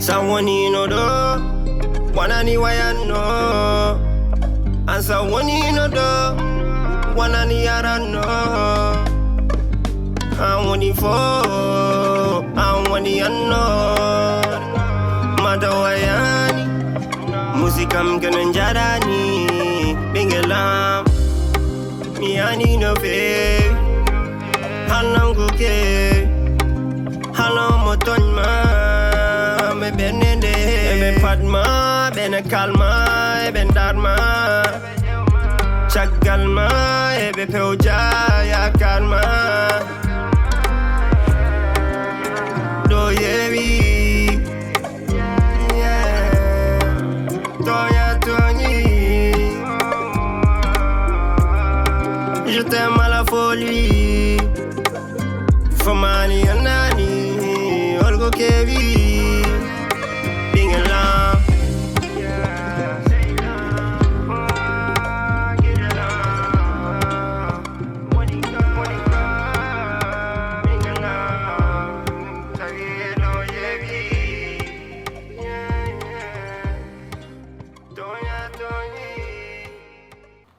Sawoni no do, wanani wayano. And sawoni no do, wanani yarano. I want it for, I want it no. Madawayani, musikam kananjarani, bingelam, miani no fe, halang kuke, halang motonma, me benende, me padma, bene kalma, ben darma, chagalma, ebe peuja ya kalma. Je t'aime à la folie. Famani anani, olgo kevi, bingela.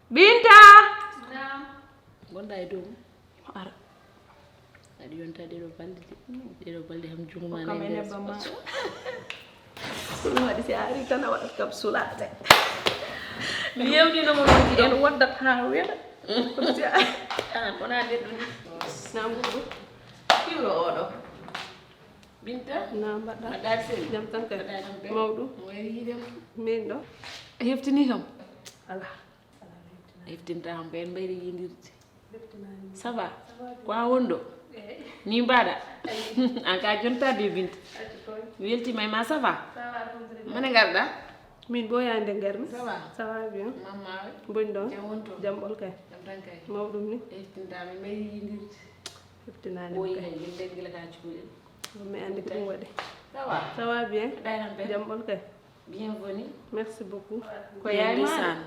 Binta. Gonda e dow ara aɗa yontade ɗeɗo balɗe ham jumumane kamene bama ɗum waɗi si a ari tan a waɗat kam sulade mi yewdinomo noon en waddat ha weɗa kono si a an wona neɗɗo ni namguɗo kiwɗo oɗo Binta na mbaɗɗa mbaɗɗa sel jam tan kay mawɗum wayidem min ɗo a heftini kam ala a heftinta kam ko en mbayri yindirde ça va kwa wondo ni mbaɗa an ka jontade Binta mi weltima e ma ça va mane garɗa min bo yande garmi ça va bien mamma boni ɗon jam ɓol kay mawɗum ni heftintama e mbayri yindirde heftinani kay deggila ka cuuɗen mi andi ko ɗum waɗi ça va bien jam ɓol kay bienvenue merci beaucoup ko yayma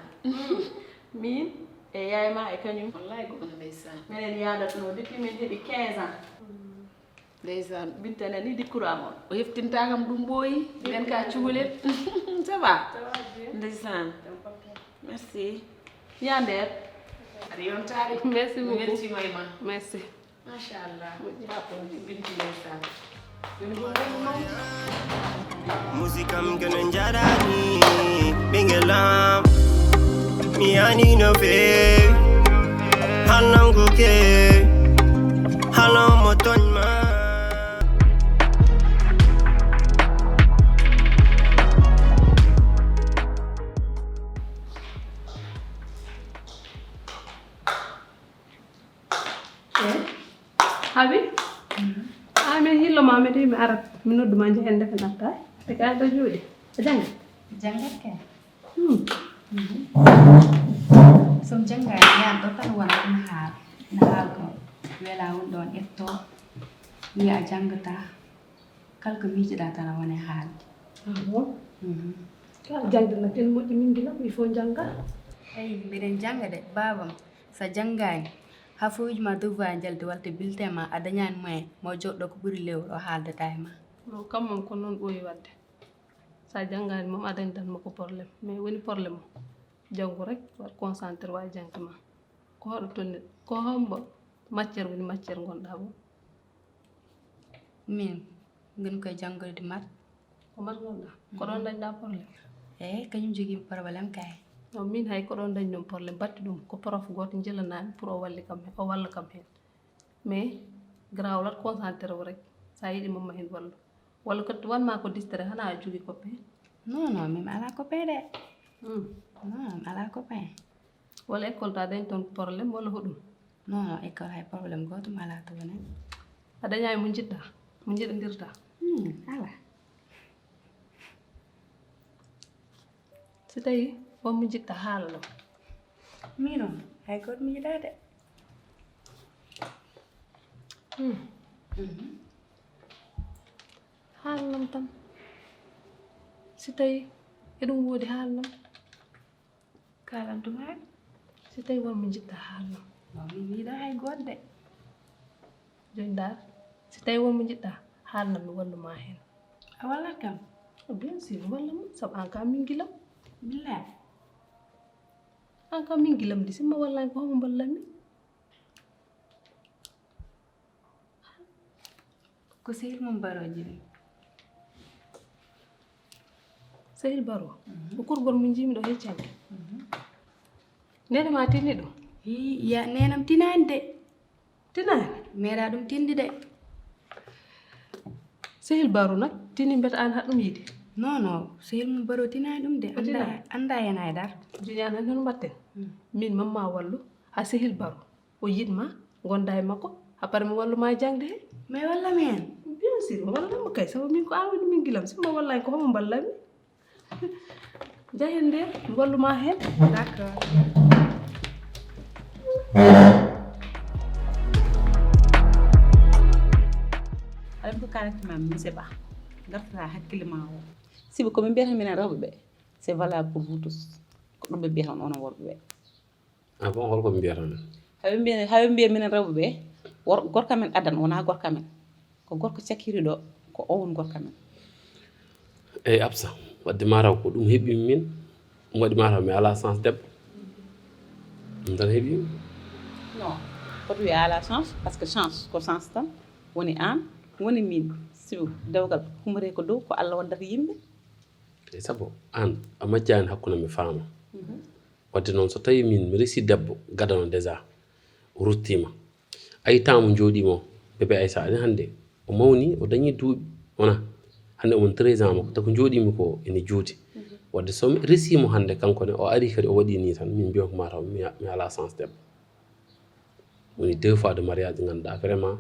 min e yayma e kañum wallahi ko ndeysan minen yadatno depuis min heeɓi 15 ans ndeysan Binta nani dikkuram on o heftinta kam ɗum ɓooyi ɓen ka cuulen ça va ndeysan merci ya nder aɗa yontade merci beaucoup weltima e ma merci machallah Binta ndeysan Musikam kananjarani, bingelam, miani no fe, halang kuke, halang motonma. Habi amin hillo mamede mi arat mi nodduma jehen defe natta te ka do jodi a jangat jangat ke som jangat yan to tan wala na hal ko wela won don etto mi a jangata kalko mi jida tan wona hal kala jangde na ten moƴƴi min gila il faut janga ay mbiɗen janga de babam sa jangay ha fuuji ma devoir jalde walte bulletin ma a dañani moyen mo joɗɗo ko ɓuuri lewru o haaldata e ma non kam mom ko noon ɓooyi wadde sa janngani moom a dañdanma ko probléme mais woni probléme o janngu rek waɗ concentré wawi jangde ma ko hoɗo tonni ko hombo matiére woni matiére gonɗa bo min ngoni koye janggoyde mat ko mat gonɗa ko ɗon dañɗa probléme eyyi kañum joguimi probléme kay non min hay ko ɗon dañi ɗum probléme batti ɗum ko prof goto jelanami pour o walli kam hen o walla kam hen mais graw lat concentré o rek sa yiɗi mamma hen wallu walla ko wanma ko distrait hana a jogui copain non non min ala copain de non ala copain walla école ta dañi toon probléme walla hoɗum non non école hay probléme goto mi ala toon a dañani mo jiɗɗa mo jiɗodirta ala so tawi wonmo jiɗɗa haala ɗum min on hay goto mi yiɗa de haalnam tan si tawi eɗum woodi haalnam kalam ɗum hay si tawi wonmo jiɗɗa haalnam non min yiɗa hay goto de joni dar si tawi wonmo jiɗɗa haalnam mi walluma hen a wallat kam bien sûr walla mo sabu an ka min gilam billahi an ka min gilam di simma wallahi ko homo ballami ko sehil mum baro jini sehil baro ko kurgol min jimi ɗo heccande nene ma tinni ɗum ya nenam tinani de tinani meeɗa ɗum tindi de sehil baro nak tini mbeta an haɗum yiide non non sehil mum baro tinani ɗum de anda hen haydar juñana non mbatten min mamma wallu ha sehil baro o yidma gonda e makko après mi walluma jangde he mais walla men bien sûr wallama kay sabu min ko awini min gilam simma wallahi ko homo ballami jahen nder mi walluma hen d'accord aɗa ko kalata mam mi seba gartata hakkille ma o sibu komin mbiyata minen rewɓe ɓe c'est valable pour vous tous ko ɗum ɓe mbiyatan onon worɓe ɓe ah bon holko ɓe mbiyata men haɓe mbiya minen rewɓe ɓe gorka men adan wona gorka men ko gorko cakkiri ɗo ko o won gorka men eyyi absa wadde mataw ko ɗum heeɓimi min ɗum waɗi mataw mi ala chance debbo ɗum tan heeɓimi non koto wiya ala chance par ce que chance ko chance tan woni an woni min sibu dewgal humre ko dow ko Allah waddata yimɓe e sabu an a majjani hakkude mi faama wadde noon so tawi min mi resi debbo gadano déjà o ruttima ayi temps mo jooɗimo bébé Aissa ani hannde o mawni o dañi duuɓi wona hannde omon 13 ans makko tako jooɗimi ko ene juuti wadde somi resimo hannde kankone o ari kadi o waɗi ni tan min mbiya ko mataw mi ala chance debbo woni 2 fois de mariage ganduɗa vraiment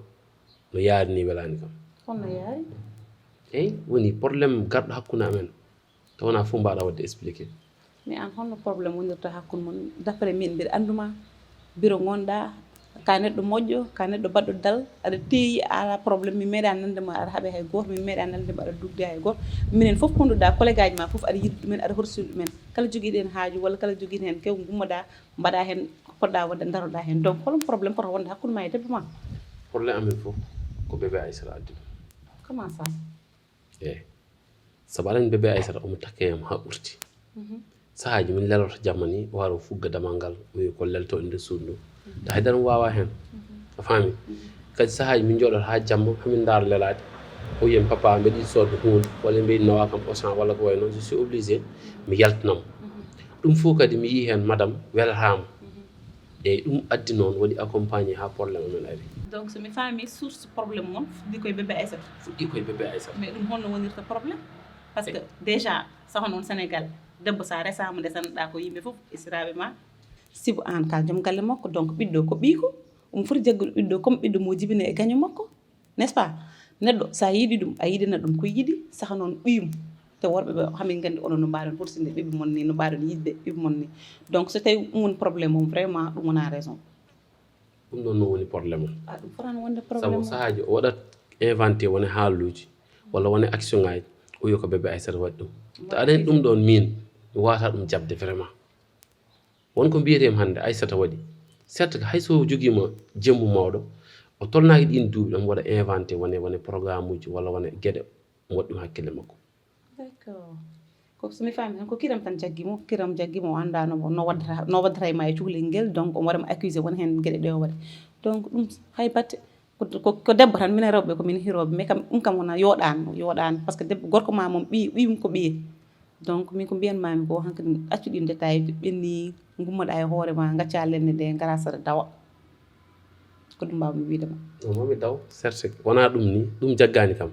no yaari ni welani kam honno yaari eyyi woni probléme garɗo hakkude amen tawona fof mbaɗa wadde expliqué mais an holno probléme wonirta hakkude mon d'après min mbiɗa anduma bureau gonɗa ka neɗɗo moƴƴo ka neɗɗo baɗɗo dal aɗa teeyi ala probléme mi meeɗa nandema aɗa haaɓe hay goto mi meeɗa nandema aɗa dugde hay goto minen foof konduɗa collègue aji ma foof aɗa yiɗi ɗumen aɗa horsiri ɗumen kala joguiɗo hen haaju walla kala joguiɗo hen kew gummoɗa mbaɗa hen ko poɗɗa wadde daroɗa hen donc holon probléme poto wonde hakkude ma e debbo ma probléme amen fof ko bébé Aissata addi comment ça eyyi saabu aɗa andi bébé Aissata omo takkeyam ha ɓurti sahaji min leloto jamma ni o waro fugga damal ngal wi ko lelto e nder suudu ndu ta haydara mi wawa hen a faami kadi sahaji min jooɗoto ha jamma hamin daaro lelade o wiyen papa mbeɗa yiɗi sodde hunde walla mbeɗa yiɗi nawa kam Auchan walla ko way noon je suis obligé mi yaltinamo ɗum fof kadi mi yi hen madame welatama eyyi ɗum addi noon waɗi accompagné ha probléme amen ari donc somi faami source probléme mon fuɗɗi koye bébé Aissata fuɗɗi koye bébé Aissata mais ɗum holno wonirta probléme par ce que déjà saho noon Sénégal debbo sa resama desanoɗa ko yimɓe foof isiraɓe ma sibu an ka joom galle makko donc ɓiɗɗo ko ɓiiko omo foti jaggude ɓiɗɗo comme ɓiɗɗo mo jibine e gaño makko n'est ce pas neɗɗo sa yiiɗi ɗum a yiɗina ɗum ko yiɗi saha noon ɓiyum te worɓe ɓe hamin gandi onon no mbaɗon hursinde ɓiɓe mon ni no mbaɗon yidde ɓiɓe mon ni donc so tawi ɗum woni probléme mum vraiment ɗum wona raison ɗum ɗon noon woni probléme o a ɗum fotano wonde sabu probléme sahaji o waɗat inventé wone haaluji walla wone action ngaji o wi ko bébé Aissata waɗi ɗum te aɗa hen ɗum ɗon min mi wawata ɗum jabde vraiment wonko mbiyetemi hannde Aissata waɗi certes que hayso joguima jemmu mawɗo o tolnaki ɗin duuɓi ɗam waɗa inventé wone programme uji walla wone gueɗe mo waɗi ɗum hakkille makko d'accord ko somi faami tan ko kiram tan jaggimo o andanomo no waddata e ma e cukalel ngel donc omo waɗama accusé wona hen gueɗe ɗe o waɗi donc ɗum hay batte ko debbo tan minen rewɓe komin hiroɓe mais kam ɗum kam wona yoɗani par ce que debbo gorko ma moom ɓiyum ko ɓiye donc min ko mbiyanmami ko hankkadi accu ɗin détail ɓenni gummoɗa e hoore ma gacca lenne ɗe gara saɗa dawa ko ɗum mbawmi widema mami daw certes wona ɗum ni ɗum jaggani kam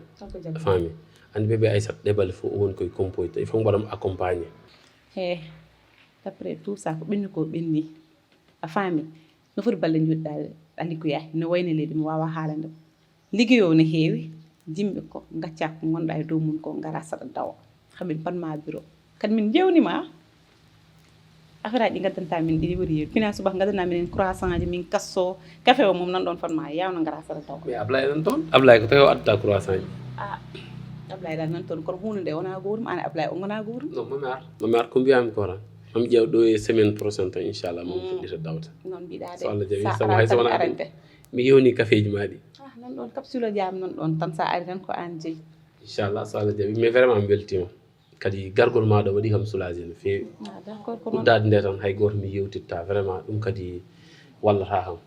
a faami andi bébé Aissata ɗeɓale fof o woni koye composité il faut mbaɗamo accompagné he d' après tout ça ko ɓenni ko ɓenni a faami no foti balle juɗɗa a liggoyayi no wayno leydi mi wawa haalande liggoyo no heewi jimɓe ko gacca ko gonɗa e dow mum ko gara saɗa dawa hamin panma bureau kadi min jewnima affaire aji ɗi gaddanta min ɗiɗi ɓuuri heewi fina subaka gaddana minen croissant ji min kasso café o mum nanɗon fanma yawno gara saɗa dawa mais Ablaye nan toon Ablaye ko tawi o addata croissant ji Ablaye dal nan toon kono hunde nde wona gootum ane Ablaye o gona gootum non mami ar ko mbiyami ko tan mami ƴeew ɗo e semaine prochaine tan inchallah mami fuɗɗita dawta noon mbiɗa so Allah jaɓi sa sabu hay so wona arante mi yewni café ji maɗi nan ɗon capsule jam nan ɗon tan sa ari tan ko an jeeyi inchallah so Allah jaɓi mais vraiment mi weltima kadi gargol maɗa waɗi kam soulagé no feewi d'accord ko noon uddade nde tan hay goto mi yewtitta vraiment ɗum kadi wallata kam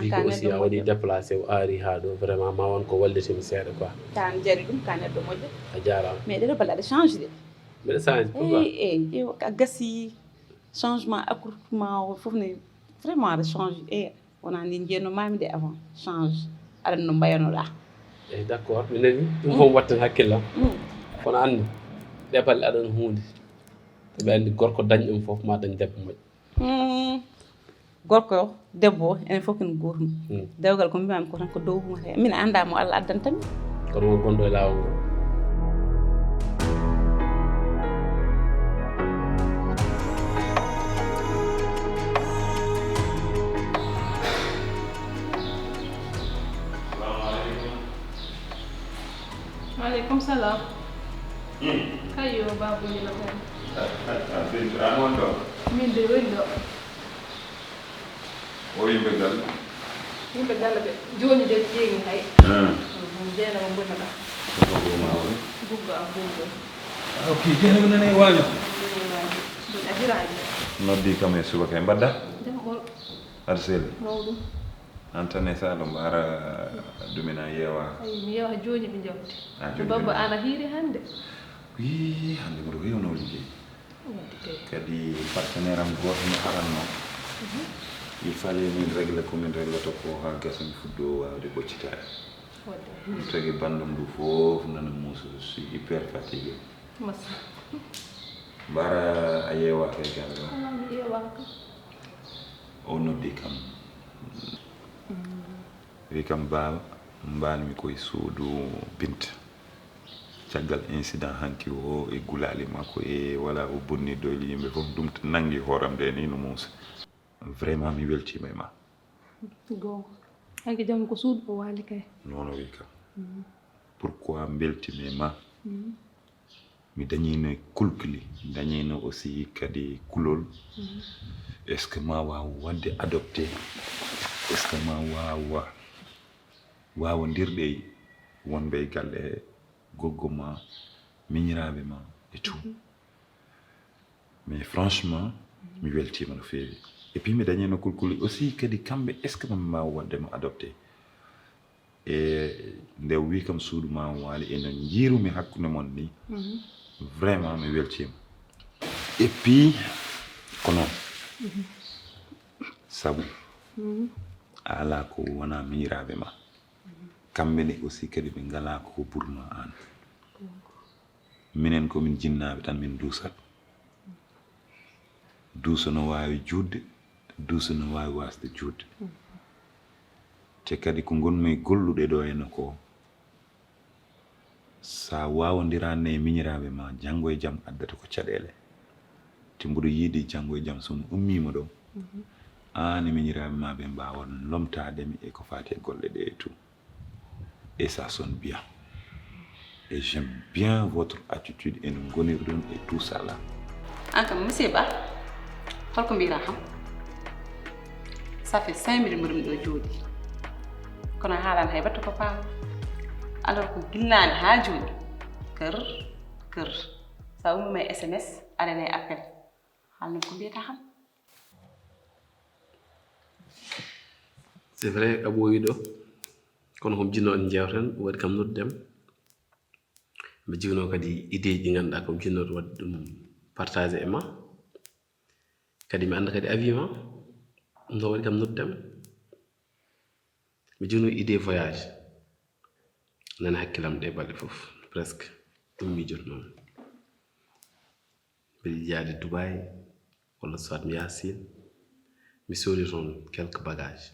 wi ko aussi a waɗi déplacé o aari ha ɗo vraiment ma won ko wallitimi seeɗa quoi tan jari ɗum ka neɗɗo moƴƴo a jarama mais ɗeɗo balle aɗa change de mbeɗa change pourquoi eyi a gasi changement accoutrement o fof ne vraiment aɗa change wona ndi jeennomami de avant change aɗa no mbayanoɗa eyi d' accord mi nani ɗum fof watten hakkillam kono anndi ɗe balle aɗon hunde ɓe andi gorko dañi ɗum fof ma dañ debbo moƴƴo gorko debbo enen fof ken gotum dewgal ko mbimami ko tan ko dow humata min andamo Allah addantami kono won gonɗo e lawol ngol Waalaikum salam. Kayo babu ni lang. Ramon do. Min de wendo. O yimɓe galle. Yimɓe galle ɓe joni de jeegi hay. Jeena mo bonna ɗa. Ko mawɗo. Bugga am bugga. Ok, jeena ko nane waño. Ɗum afiraji. Noddi kam e subaka e mbadda? Jam ɓol. Aɗa selli? Mawɗum. An tan e saɗo mbara ɗumina yeewa. Ay mi yeewa joni ɓe jewte. joni Babba ana hiiri hande. Wi hande mbiɗo wewno liggey. Kadi partenaire am goto mi aranno. Il fallait min régla ko min réglata ko ha gasa mi fuɗɗo wawde ɓoccitade. Mi tagi bandum ndu fof nana muuso je suis hyper fatigué. Massa. Mbara a yeewaka e galle o? Mi yeewaka. O noddi kam. Wi kam baaba mbanmi koye suudu Binta caggal incident hanki o e gulali makko e wala o bonni doyle yimɓe fof ɗum nangi hooram nde ni no muusa vraiment mi weltima e ma Gonga. Hanki jam ko suudu o wali kay. noon o wi kam pourquoi beltimi e ma mi dañino kulkuli dañino aussi kadi kulol est ce que ma waw wadde adopté est ce que ma wawa waawondirɗe wonɓe e galle goggo ma miñiraɓe ma et tout mais franchement mi weltima no feewi et puis mi dañino kulkuli aussi kadi kamɓe est ce que mami mbawa waddema adopté e nde wi kam suudu ma waali eno jiirumi hakkude mon ni vraiment mi weltima et puis ko noon sabu a ala ko wona miñiraɓe ma kamɓe ne aussi kadi ɓe ngala ko ɓurno an minen komin jinnaɓe tan min duusat duuso no wawi juutde duuso no wawi wasde juutde te kadi ko gonmi golluɗe ɗo henna ko sa wawodiranne e miñiraɓe ma janggo e jaam addata ko caɗele te mboɗo yiidi janggo e jaam somi ummima ɗo an e miñiraɓe ma ɓe mbawa lomtademi e ko fati e golle ɗe et tout. Et ça sonne bien. Et j'aime bien votre attitude et nous gonirons et tout ça là. Anka monsieur Ba, holko mbira ham? Ça fait 5 minutes mbiɗum ɗo jooɗi. Kono haalan hay batto ko paam. Alors ko gillani ha jooɗi. Kër. Sa ummi may SMS, aɗane appel. Haalno ko mbiyata ham? C'est vrai a ɓooyi ɗo kono komi jinno en jewten waɗi kam noddem mbe jigno kadi idée ji ganduɗa komi jinnoɗo wadde ɗum partagé e ma kadi mi anda kadi avis ma ɗum ɗo waɗi kam noddem mi jigno idée voyage nani hakkilam ɗe balɗe fof presque ɗum miijoto noon mbiɗa yaade Dubai walla soit mi yaha Sine mi soodi toon quelques bagages.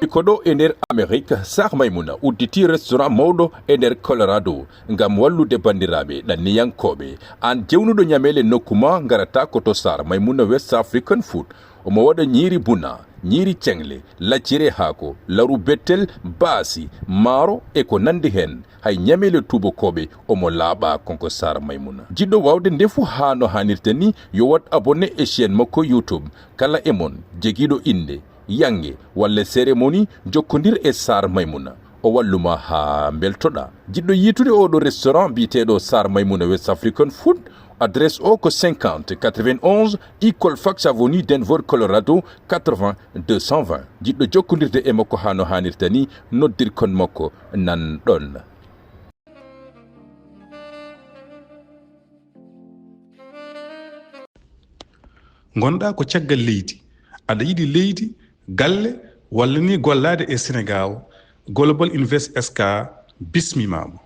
Kodo e nder Amerique Sar Maimouna udditi restaurant mawɗo e nder Colorado ngam wallude bandiraɓe ɗanniyankoɓe an jewnuɗo ñamele nokkuma garata koto Sar Maimouna West African Food omo waɗa ñiiri buna ñiiri cengle laccire haako laru bettel baasi maaro e ko nandi hen hay ñamele tubakoɓe omo laaɓa konko Sar Maimouna jiɗɗo wawde ndefu ha no hannirta ni yo wat abonné e chaîne makko YouTube kala e mon jegiɗo inde yange walla cérémonie jokkodir e Sar Maimouna o walluma ha beltoɗa. Jiɗɗo yitude oɗo restaurant biyeteɗo Sar Maymouna West African Food, adresse o ko 50 91 Ecolfax avenue Denver Colorado 80 220. Jiɗɗo jokkodirde e makko ha no hanirta ni noddirkon makko nan ɗon. gonɗa ko caggal leydi aɗa yiɗi leydi galle walla ni gollade e Sénégal, Global Invest SK bismimama.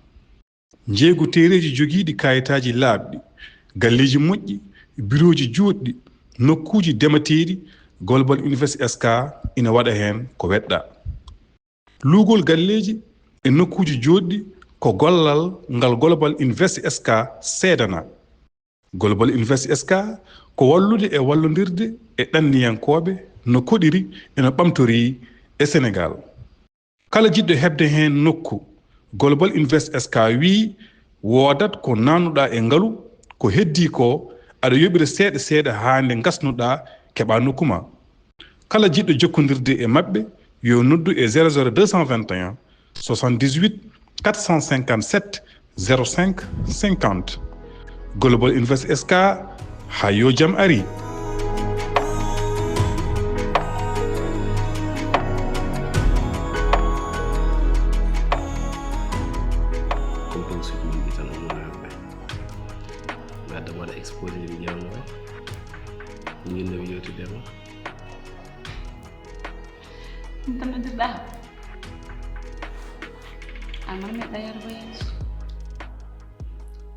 Jeegu tereji jogiiɗi kayitaji laaɓɗi, galleji moƴƴi, biroji joɗɗi, nokkuji demateeɗi, Global Invest SK ina waɗa hen ko weɗɗa. Lugol galleji e nokkuji joɗɗi ko gollal ngal Global Invest SK seedana. Global Invest SK ko wallude e wallodirde e ɗanniyankoɓe no koɗiri e no ɓamtori e Sénégal. Kala jiɗɗo hebde hen nokku, Global Invest SK wi wodat ko nanuɗa e ngalu ko heddi ko aɗa yoɓira seeɗa seeɗa hande gasnuɗa keɓa nokkuma. Kala jiɗɗo jokkodirde e mabɓe yo noddu e 00221 78 457 05 50. Global Invest SK ha yo jam ari. Amane meɗa yaade voyage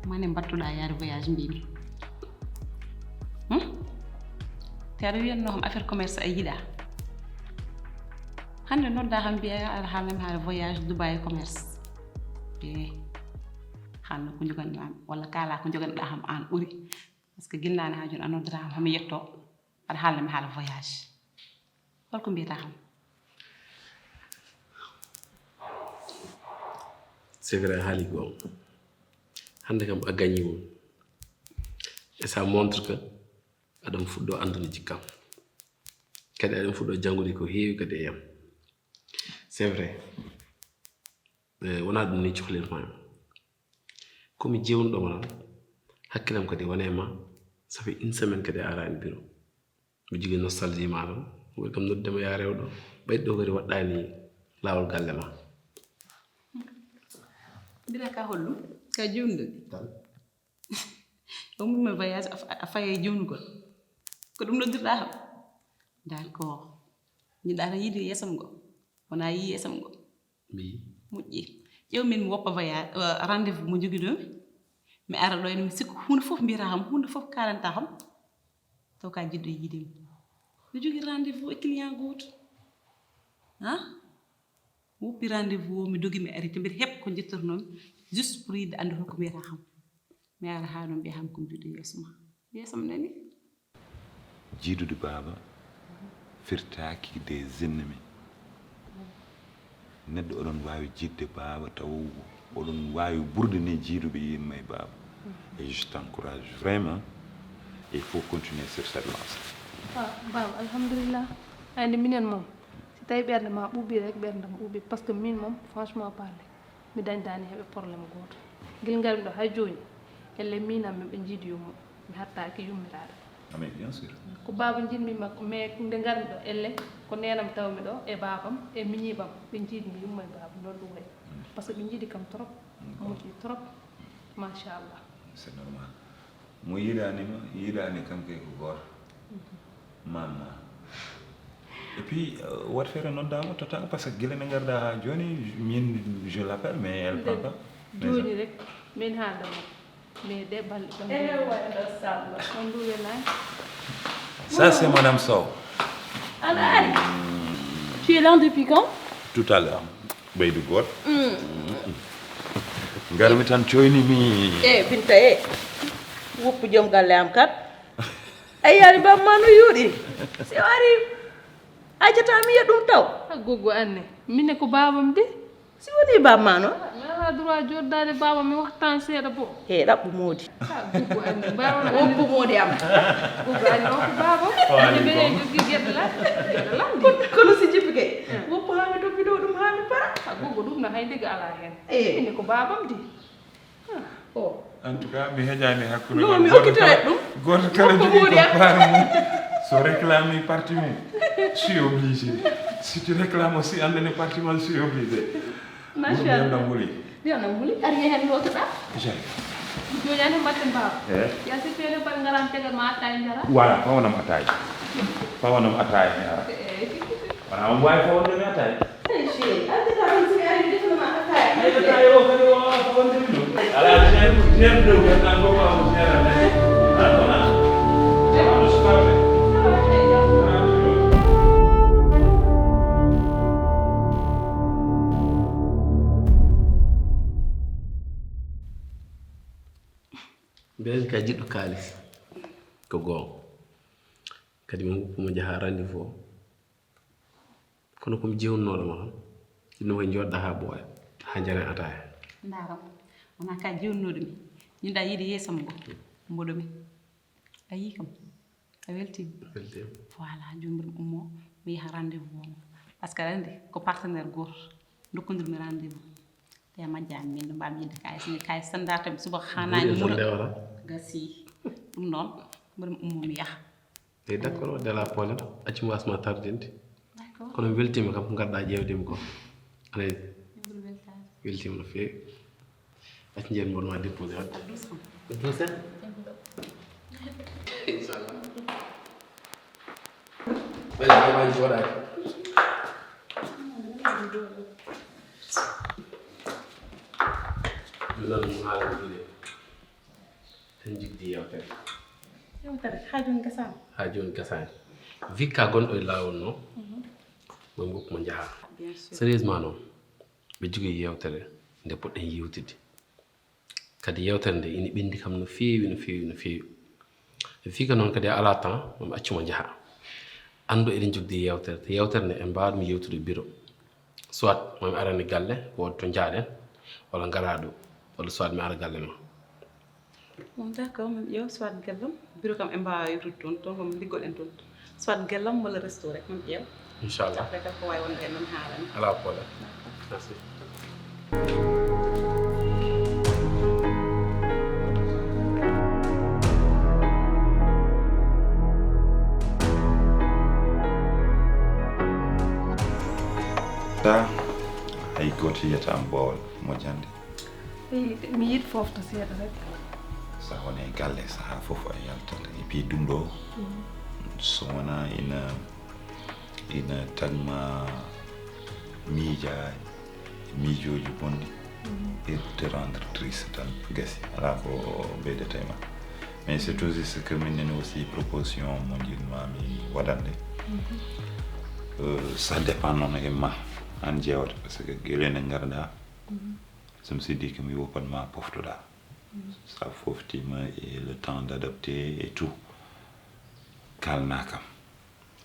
mane mbattuɗa yaade voyage mbimi te aɗa wiyatno kam affaire commerce a yiɗa hande nodda kam mbiya aɗa haalnami haala voyage Dubai commerce e hanno ko joganɗam walla kala ko joganɗa kam an ɓuuri par ce que ginnani ha joni a noddata kam homi yetto aɗa haalnami haala voyage holko mbiyata kam. C'est vrai, Haligo. Hande kam a gagné mom. Et ça montre que adam fuddo andani jikam. Kadi adam fuddo jangudi ko heewi kadi yam. C'est vrai. Wona dum ni cohlir ma. Komi jewnudo ma hakkilam kadi wonema ça fait une semaine kadi arani bureau. Mi jigi nostalgie ma do. Mo kam noddema ya rewdo. Baydo gari waddani lawol galle ma. Bila ka hollu ka jownde o mum voyage a faye jownugol ko ɗum noddirɗa ham d'accord jiɗɗa tan yiide yesam ngo wona yi yesam ngo moƴƴi ƴew min mi woppa voyage rendez vous mo jogiɗomi mi ara ɗo ene mi sikku hunde fof mbiyata kam hunde fof kalanta kam taw ka jiɗɗo yiidemi mi jogui rendez vous e client goto woppi rendez-vous mi dogi mi arrêté mbiɗa heɓ ko jettornomi juste pour yidde andu holko mbiyata kam mi ara ha no mbiya ham ko mbiɗo yeesoma yeesam nani jiidude baaba firtaaki des ennemis neɗɗo oɗon waawi jiidde baaba taw oɗon waawi ɓurde ni jiiduɓe yimma e baaba et je t'encourage vraiment il faut continuer sur cette lancée. Baaba alhamdulillah andi minen moom tay ɓerde ma ɓuuɓi rek ɓerdam ɓuuɓi par ce que min moom franchement parlé mi dañdani heɓe probléme goto guel ngarmi ɗo hay joni elle minam min ɓe jiidi yummo mi hattaki yummirade mais bien sûr ko baba jinmi makko mais nde ngarmi ɗo elle ko nenam tawmi ɗo e babam e miñibam ɓe jiidmi yummo e baba non ɗum way par ce que ɓe jiidi kam trop moƴƴi trop machallah c'est normal mo yiɗani kam kay ko goto mamma. Et puis, what faire non dame total parce que Guilene Garda Johnny, je l'appelle, mais elle prend pas. Johnny rek, min handa mo. Mais des balles. Ça, c'est Madame Sow. Alors, tu es là depuis quand? Tout à l'heure. Beidou God. Garmi tan coyni mi. Binta woppu jom galle am kat. Ay yari ba manu yudi. Si wari ajata mi yedum taw gogo anne minne ko babam de si woni babma no ala droit joddade babam mi waxtan seeda bo e dabbu modi gogo anne baron woppu modi am gogo anne o ko babam ni be jogi gedda la ko lu si jippi kay woppu ha mi do dum ha mi para gogo ɗum no hay ndigga ala hen inde ko babam di o en tout cas mi heƴani hakkude non mi okkitoye ɗum goto kala jogui ko part mum so réclame parti mum je suis obligé si tu réclames aussi andene parti mal je suis obligé machallah ndam wuli ndiyam wuli ari hen lotoɗa jari joni ane mbatten baba ya si fele mbaɗa ngaran tegal ma attaye jara voilà fawanam ataye fawanam ataye mi ara wona on wawi fawandemi ataye ataye o kadi o fawandemi ɗum ala gere dow tan ko wawmo gerane wona wano sukaɓe mbiyen ka jiɗɗo kaalis ko goonga kadi min goppuma jaha rendez-vous o kono komi jewnunoɗoma tan jinno koye joɗɗa ha ɓooya ha jaren ataya ndaram wona ka jewnunoɗo mi ñinɗa yiide yeesam go mboɗomi a yii kam a weltima voilà joni mbiɗa ummo mi yaha rendez-vous o par ce que aɗa andi ko partenaire goto dokkodirmi rendez-vous te majjami min ɗo mbami yidde kayis ni kayis tan dartami suba hanani mura gasi ɗum noon mbiɗa ummo mi yaha eyi d' accord wadde ala probléme accumi wasma tardinde kono mi weltima kam ko garɗa ƴewdemi ko anani weltima no fewi acci jeen mboɗoma déposé wadde douce inchallah ɓayde jamaji joɗaki minon haala wiide tan jigdi yewtere ha joni gasama ha joni gasani vikka gonɗo e lawol noon moye goppuma jaaha sérieusement noon ɓe jogui yewtere nde poɗɗen yewtide kadi yewtere nde ina ɓendi kam no fewi no fewi no fewi fika noon kadi ala temps mami accuma jaaha andu eɗen jogdi yewtere te yewtere nde en mbaɗum yewtude bureau soit mami arani galle woda to jaaɗen walla ngara ɗo walla soit mi ara galle ma d' accord min ƴeew soit gellam bureau kam en mbawa yewtude toon toon komi liggoɗen toon soit gellam walla resto rek min ƴeew inchallah après kadi ko wawi wonde en noon haalani ala problème merci ta hay goto yiyata am bowol moƴƴande mi yiɗi fofta seeɗa rek sa woni e galle saha fof a yaltata et puis ɗum ɗo so wona ina tagma miija miijoji bonɗi et te rendre triste tan gasi ala ko ɓeydata e ma mais c'est aussi ce que minen aussi proposition mo jinmami waɗande ça dépend noon e ma an jewata par ce que gueɗe garɗa je me suis dit que mi wopanma poftoɗa ça foftima et le temps d'adapter et tout kalna kam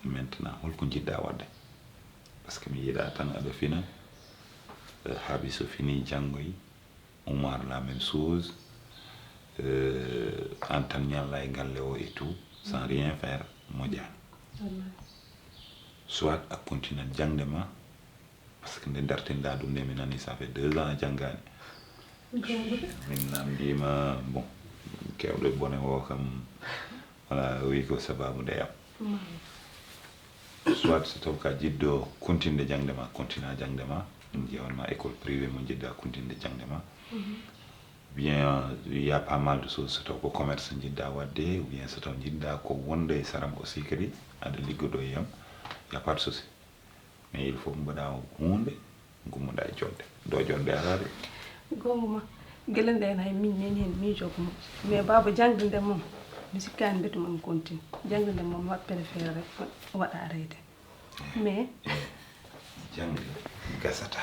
maintenant holko jiɗɗa wadde par ce que mi yiiɗa tan aɗa fina haaɓi so fini janggoyi Oumar la même chose an tan ñalla e galle o et tout sans rien faire moƴƴani soit a continue jangde ma par ce que nde dartinɗa ɗum nde mi nani ça fait 2 ans a janggani min namdima bon kewɗo bone o kam wala wi ko sababu ndeyam soit so taw ka jiɗɗo continde jangde ma continue a jangde ma ɗum jewanma école privé mo jiɗɗa continde jangde ma bien il y a pas mal de choses so taw ko commerce jiɗɗa wadde ou bien so taw jiɗɗa ko wonde e saram aussi kadi aɗa liggoɗo e yam y a pas de souci mais il faut mbaɗa hunde gummuɗa e jonde do jonde alade gonguma gele nden hay min neni hen miijogo mo mais baba jangde nde moom mi sikkani mbetuma mi continue jangde nde moom wat préféré rek waɗa arrêté mais jangde gasata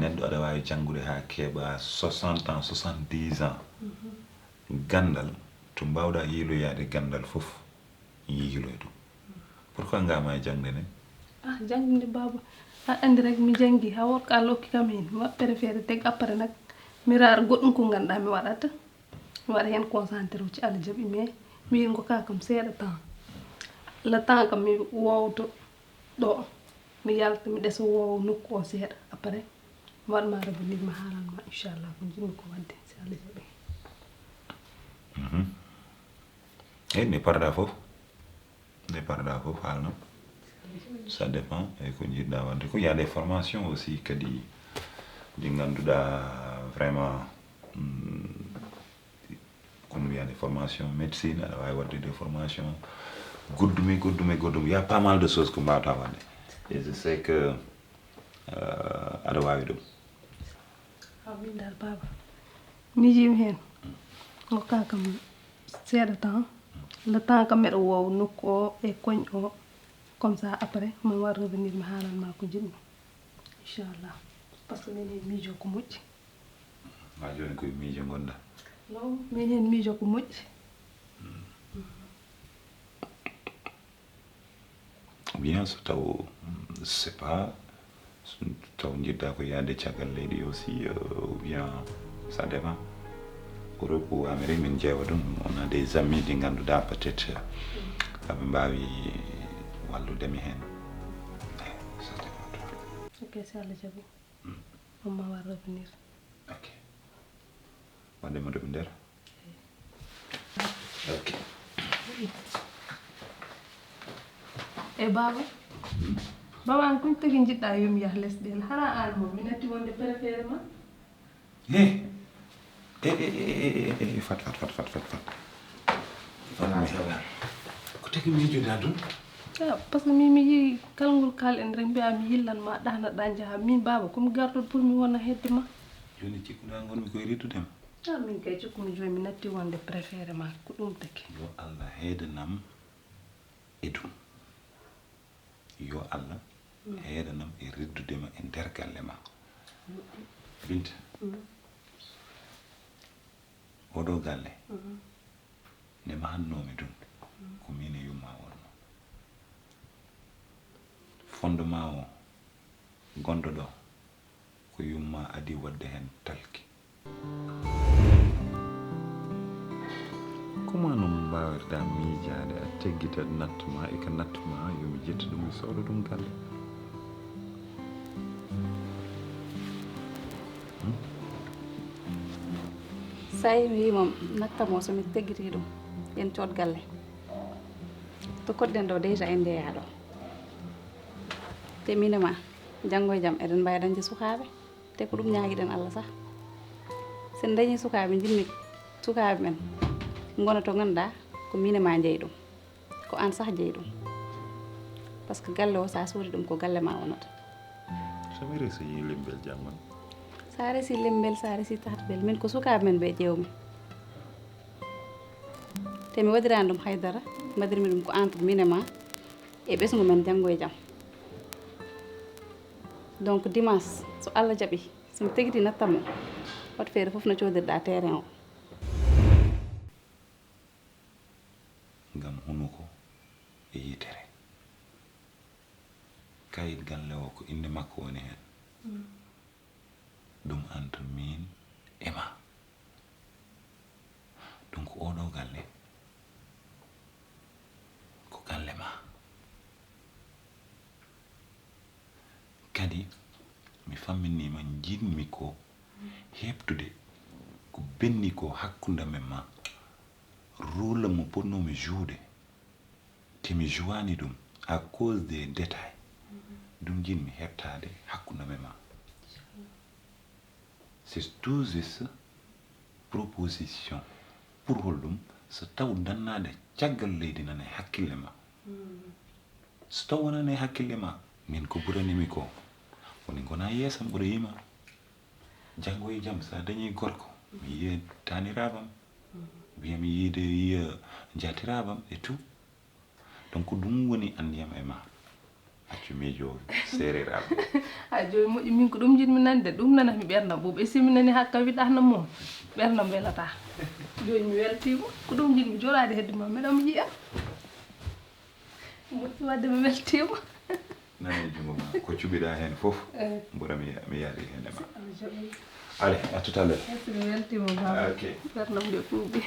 neɗɗo aɗa wawi janggude ha keeɓa 60 ans 70 ans gandal to mbawɗa yiiloyade gandal fof yiiloy ɗum pourquoi ngama e jangde nde jangde nde baba a andi rek mi jangi ha worko Allah hokki kam hen mi wat préféré teg après nak mi raara goɗɗum ko ganduɗa mi waɗata mi waɗa hen concentré ci Allah jaaɓi mais mi wi ko ka kam seeɗa temps le temps kam mi wowto ɗo mi yalta mi desa woowo nokku o seeɗa après mi waɗma revenir mi haalanma inchallah ko jinmi ko wadde si Allah jaɓi ne parɗa fof haalnam ça dépend e ko jiɗɗa wadde ko y a des formations aussi kadi ɗi ganduɗa vraiment comme il y a des formations médecine aɗa wawi wadde des formations goddumi y a pas mal de choses ko mbawata wadde et je sais que aɗa wawi ɗum min dal baba mijimi hen ngokka kam seeɗa temps le temps kam mbeɗa woowa nokku o e koñ o comme ça après mi war revenir mi haalanma ko jiɗmi inchallah par ce que min hen miijo ko moƴƴi ma joni koye miijo gonɗa non min hen miijo ko moƴƴi bien so taw c'est pas taw jiɗɗa ko yaade caggal leydi aussi ou bien ça dépend Europe ou Amérique min ƴeewa ɗum on a des amis ɗi ganduɗa peut être aɓe mbawi walludemi hen ça dépend ok si Allah jaɓi on ma war revenir ok waddema ɗoɓe nder ok e baba baba an koñ tagi jiɗɗa yomi yah lesɗe el hara an mo mi natti wonde préféré ma fat ko tagi miijoɗa ɗum par ce que min mi yii kalngol kalen rek mbiya mi yillanma ɗanaɗa jaaha min baba komi garɗo pour mi wona hedde ma joni cikkuɗa gonmi koye riddudema min kay cikkumi joni mi natti wonde préféré ma ko ɗum taki yo Allah heedanam e ɗum yo Allah heedanam e riddudema e nder galle ma Binta oɗo galle nde mahannomi ɗum ko min e yumma wonno fondement o gonɗo ɗo ko yumma adi wadde hen talki comment no mbawirɗa miijade a teggita nattuma e ko nattuma yomi ƴetta ɗum mi sowra ɗum galle sayi mi wimam nattamo somi teggiti ɗum yen coot galle to koɗɗen ɗo déjà en ndeya ɗo te minema janggo e jaam eɗen mbawi dañde sukaɓe te ko ɗum ñaguiɗen Allah sah sen dañi sukaɓe jinmi sukaɓe men gona to ganduɗa ko minema jeeyi ɗum ko an sah jeeyi ɗum par ce que galle o sa suuri ɗum ko galle ma wonata somi resi lembel jamman sa resi lembel sa resi tahtbel min ko sukaɓe men ɓe ƴewmi te mi waɗirani ɗum haydara mbaɗirmi ɗum ko entre minema e ɓesgu men janggo e jaam donc dimanche so Allah jaɓi somi teguiti nattam o wat feere foof no codirɗa terrain o ngam hunuko e yitere kayit galle o ko inde makko woni hen ɗum entre min e ma donc oɗo galle ko galle ma kadi mi famminima jinmi ko heɓtude ko benni ko hakkude men ma rôle mo ponnomi joude te mi jouani ɗum à cause des détails ɗum jinmi heɓtade hakkude men ma c'est tout juste proposition pour holɗum so taw dannade caggal leydi nana e hakkille ma so taw wonani e hakkille ma min ko ɓuranimi ko woni gona yeesam ɓuura yima janggo e jaam sa dañi gorko mi yiya tanirabam wiya mi yiide yiya jatirabam et tout donc ɗum woni andiyam e ma accu miijo sereraɓe ha joni moƴƴi min ko ɗum jinmi nande ɗum nanami ɓerdam ɓoɓe simi nani hakka wiɗɗano moom ɓerdam welata joni mi weltima ko ɗum jinmi joɗade hedde ma meɗa mi yiya moƴƴi wadde mi weltima nani jungo ma ko cuɓiɗa hen foof ɓuura mi yaari hen e ma allez à tout à l'heure mi weltima baba ok ɓerdam nde ɓuuɓi